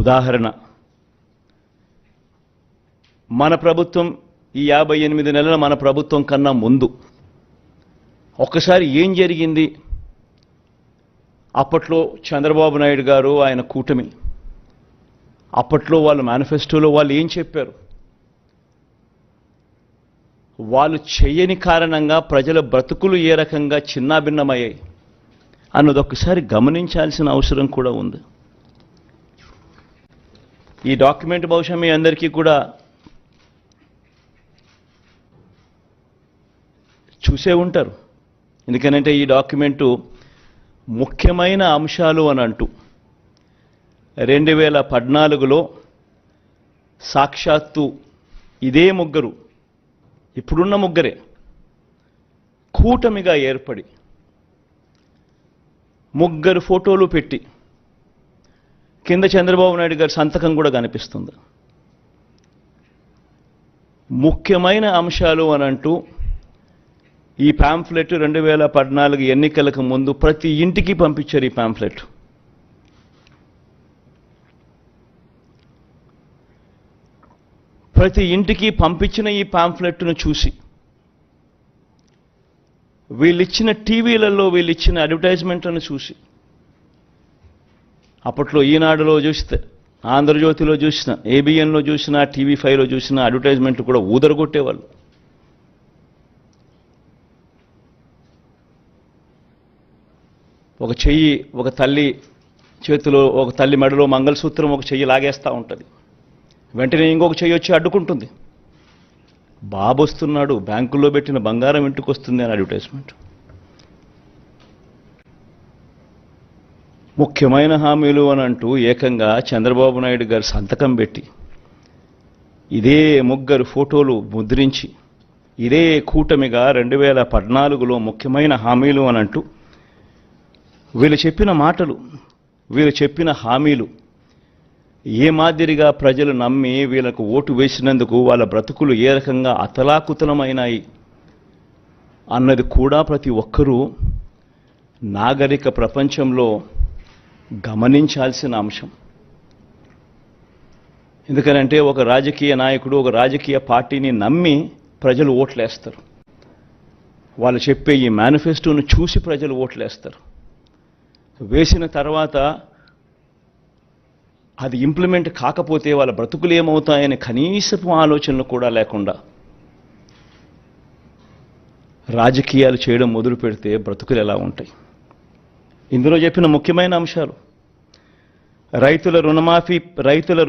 ఉదాహరణ, మన ప్రభుత్వం ఈ 58 నెలల మన ప్రభుత్వం కన్నా ముందు ఒక్కసారి ఏం జరిగింది? అప్పట్లో చంద్రబాబు నాయుడు గారు ఆయన కూటమి, అప్పట్లో వాళ్ళ మేనిఫెస్టోలో వాళ్ళు ఏం చెప్పారు? వాళ్ళు చేయని కారణంగా ప్రజల బ్రతుకులు ఏ రకంగా చిన్నాభిన్నమయ్యాయి అన్నది ఒక్కసారి గమనించాల్సిన అవసరం కూడా ఉంది. ఈ డాక్యుమెంట్ బహుశా మీ అందరికీ కూడా చూసే ఉంటారు. ఎందుకనంటే ఈ డాక్యుమెంటు ముఖ్యమైన అంశాలు అని అంటూ 2014లో సాక్షాత్తు ఇదే ముగ్గురు, ఇప్పుడున్న ముగ్గురే కూటమిగా ఏర్పడి ముగ్గురు ఫోటోలు పెట్టి కింద చంద్రబాబు నాయుడు గారి సంతకం కూడా కనిపిస్తుంది. ముఖ్యమైన అంశాలు అని అంటూ ఈ పాంఫ్లెట్ 2014 ఎన్నికలకు ముందు ప్రతి ఇంటికి పంపించారు. ఈ పాంఫ్లెట్ ప్రతి ఇంటికి పంపించిన ఈ పాంఫ్లెట్ను చూసి వీళ్ళిచ్చిన టీవీలలో వీళ్ళిచ్చిన అడ్వర్టైజ్మెంట్లను చూసి, అప్పట్లో ఈనాడులో చూస్తే, ఆంధ్రజ్యోతిలో చూసిన, ఏబిఎన్లో చూసిన, TV5లో చూసిన అడ్వర్టైజ్మెంట్లు కూడా ఊదరగొట్టేవాళ్ళు. ఒక చెయ్యి ఒక తల్లి చేతిలో, ఒక తల్లి మెడలో మంగళసూత్రం ఒక చెయ్యి లాగేస్తూ ఉంటుంది, వెంటనే ఇంకొక చెయ్యి వచ్చి అడ్డుకుంటుంది. బాబు వస్తున్నాడు, బ్యాంకుల్లో పెట్టిన బంగారం ఇంటికి వస్తుంది అని అడ్వర్టైజ్మెంట్. ముఖ్యమైన హామీలు అని అంటూ ఏకంగా చంద్రబాబు నాయుడు గారు సంతకం పెట్టి ఇదే ముగ్గురు ఫోటోలు ముద్రించి ఇదే కూటమిగా 2014లో ముఖ్యమైన హామీలు అని అంటూ వీళ్ళు చెప్పిన మాటలు, వీళ్ళు చెప్పిన హామీలు ఏ మాదిరిగా ప్రజలు నమ్మి వీళ్ళకు ఓటు వేసినందుకు వాళ్ళ బ్రతుకులు ఏ రకంగా అతలాకుతలమైనాయి అన్నది కూడా ప్రతి ఒక్కరూ నాగరిక ప్రపంచంలో గమనించాల్సిన అంశం. ఎందుకనంటే ఒక రాజకీయ నాయకుడు ఒక రాజకీయ పార్టీని నమ్మి ప్రజలు ఓట్లేస్తారు. వాళ్ళు చెప్పే ఈ మేనిఫెస్టోను చూసి ప్రజలు ఓట్లేస్తారు. వేసిన తర్వాత అది ఇంప్లిమెంట్ కాకపోతే వాళ్ళ బ్రతుకులు ఏమవుతాయని కనీసపు ఆలోచనలు కూడా లేకుండా రాజకీయాలు చేయడం మొదలు పెడితే బ్రతుకులు ఎలా ఉంటాయి? ఇందులో చెప్పిన ముఖ్యమైన అంశాలు, రైతుల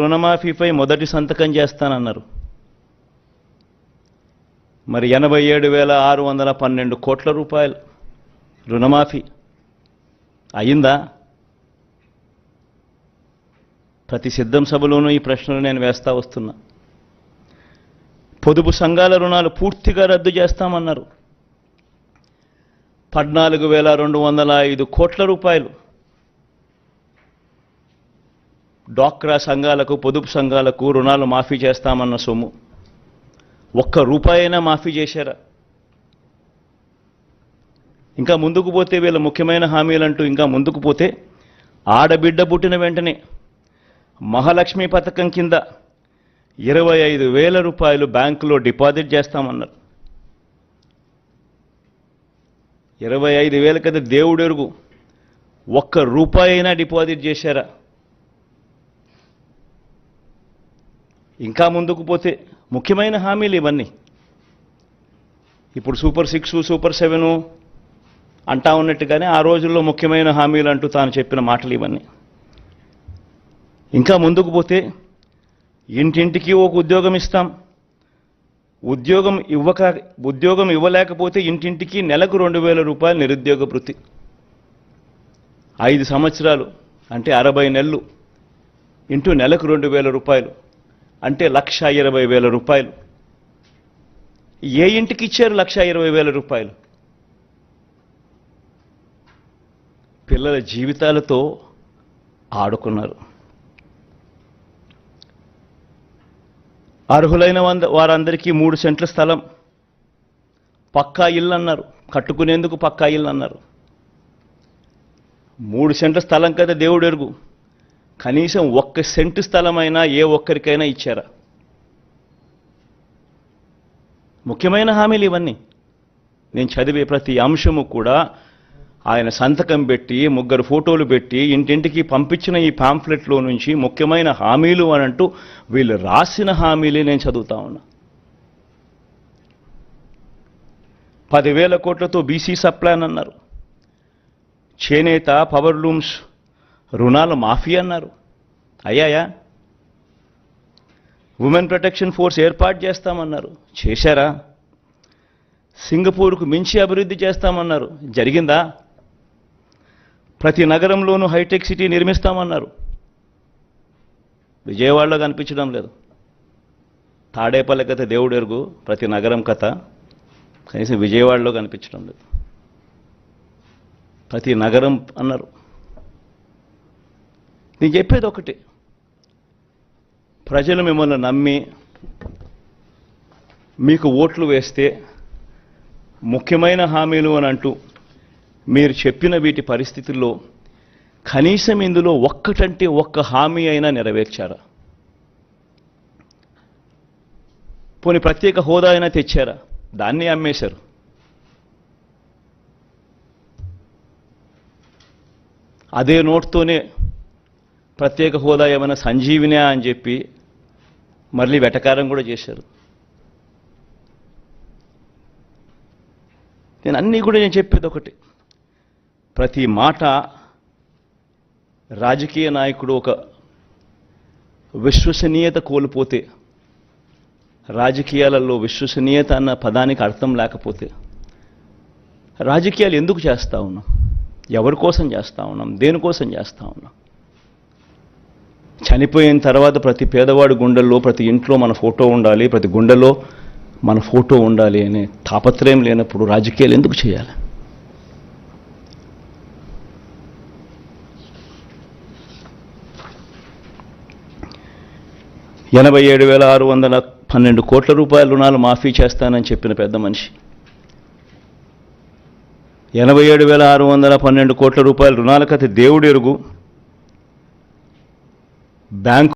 రుణమాఫీపై మొదటి సంతకం చేస్తానన్నారు. మరి 87,612 కోట్ల రూపాయలు రుణమాఫీ అయిందా? ప్రతి సిద్ధం సభలోనూ ఈ ప్రశ్నలు నేను వేస్తా వస్తున్నా. పొదుపు సంఘాల రుణాలు పూర్తిగా రద్దు చేస్తామన్నారు. 14,205 కోట్ల రూపాయలు డ్వాక్రా సంఘాలకు, పొదుపు సంఘాలకు రుణాలు మాఫీ చేస్తామన్న సొమ్ము ఒక్క రూపాయైనా మాఫీ చేశారా? ఇంకా ముందుకు పోతే వీళ్ళ ముఖ్యమైన హామీలంటూ ఇంకా ముందుకు పోతే ఆడబిడ్డ పుట్టిన వెంటనే మహాలక్ష్మి పథకం కింద 25,000 రూపాయలు బ్యాంకులో డిపాజిట్ చేస్తామన్నారు. 25,000 కదా దేవుడెరుగు, ఒక్క రూపాయి అయినా డిపాజిట్ చేశారా? ఇంకా ముందుకు పోతే ముఖ్యమైన హామీలు ఇవన్నీ. ఇప్పుడు సూపర్ 6, సూపర్ 7 అంటా ఉన్నట్టుగానే ఆ రోజుల్లో ముఖ్యమైన హామీలు అంటూ తాను చెప్పిన మాటలు ఇవన్నీ. ఇంకా ముందుకు పోతే ఇంటింటికి ఒక ఉద్యోగం ఇస్తాం, ఉద్యోగం ఇవ్వలేకపోతే ఇంటింటికి నెలకు 2,000 రూపాయలు నిరుద్యోగ భృతి, 5 సంవత్సరాలు అంటే 60 నెలలు ఇంటూ నెలకు 2,000 రూపాయలు అంటే 1,20,000 రూపాయలు. ఏ ఇంటికి ఇచ్చారు 1,20,000 రూపాయలు? పిల్లల జీవితాలతో ఆడుకున్నారు. అర్హులైన వారందరికీ 3 సెంట్ల స్థలం, పక్కా ఇల్లు అన్నారు, కట్టుకునేందుకు పక్కా ఇల్లు అన్నారు. 3 సెంట్ల స్థలం కదా దేవుడు ఎరుగు, కనీసం 1 సెంటు స్థలమైనా ఏ ఒక్కరికైనా ఇచ్చారా? ముఖ్యమైన హామీలు ఇవన్నీ. నేను చదివే ప్రతి అంశము కూడా ఆయన సంతకం పెట్టి 3 ఫోటోలు పెట్టి ఇంటింటికి పంపించిన ఈ పాంఫ్లెట్లో నుంచి ముఖ్యమైన హామీలు అని అంటూ వీళ్ళు రాసిన హామీలే నేను చదువుతా ఉన్నా. 10,000 కోట్లతో బీసీ సప్లాన్ అన్నారు. చేనేత, పవర్ లూమ్స్ రుణాల మాఫీ అన్నారు. అయ్యాయా? ఉమెన్ ప్రొటెక్షన్ ఫోర్స్ ఏర్పాటు చేస్తామన్నారు. చేశారా? సింగపూర్కు మించి అభివృద్ధి చేస్తామన్నారు. జరిగిందా? ప్రతి నగరంలోనూ హైటెక్ సిటీ నిర్మిస్తామన్నారు. విజయవాడలో కనిపించడం లేదు. తాడేపల్లి కథ దేవుడు ఎరుగు, ప్రతి నగరం కథ కనీసం విజయవాడలో కనిపించడం లేదు. ప్రతి నగరం అన్నారు. నేను చెప్పేది ఒకటి, ప్రజలు మిమ్మల్ని నమ్మి మీకు ఓట్లు వేస్తే ముఖ్యమైన హామీలు అని అంటూ మీరు చెప్పిన వీటి పరిస్థితుల్లో కనీసం ఇందులో ఒక్కటంటే ఒక్క హామీ అయినా నెరవేర్చారా? పోనీ ప్రత్యేక హోదా అయినా తెచ్చారా? దాన్ని అమ్మేశారు. అదే నోట్తోనే ప్రత్యేక హోదా ఏమైనా సంజీవినా అని చెప్పి మళ్ళీ వెటకారం కూడా చేశారు. నేను చెప్పేది ఒకటి, ప్రతి మాట రాజకీయ నాయకుడు ఒక విశ్వసనీయత కోల్పోతే, రాజకీయాలలో విశ్వసనీయత అన్న పదానికి అర్థం లేకపోతే రాజకీయాలు ఎందుకు చేస్తూ ఉన్నాం? ఎవరి కోసం చేస్తూ ఉన్నాం? దేనికోసం చేస్తూ ఉన్నాం? చనిపోయిన తర్వాత ప్రతి పేదవాడి గుండెల్లో, ప్రతి ఇంట్లో మన ఫోటో ఉండాలి, ప్రతి గుండెలో మన ఫోటో ఉండాలి అనే తాపత్రయం లేనప్పుడు రాజకీయాలు ఎందుకు చేయాలి? ₹87,612 కోట్ల రుణాలు మాఫీ చేస్తానని చెప్పిన పెద్ద మనిషి 87,612 కోట్ల రూపాయల రుణాల కథ దేవుడు ఎరుగు. బ్యాంకు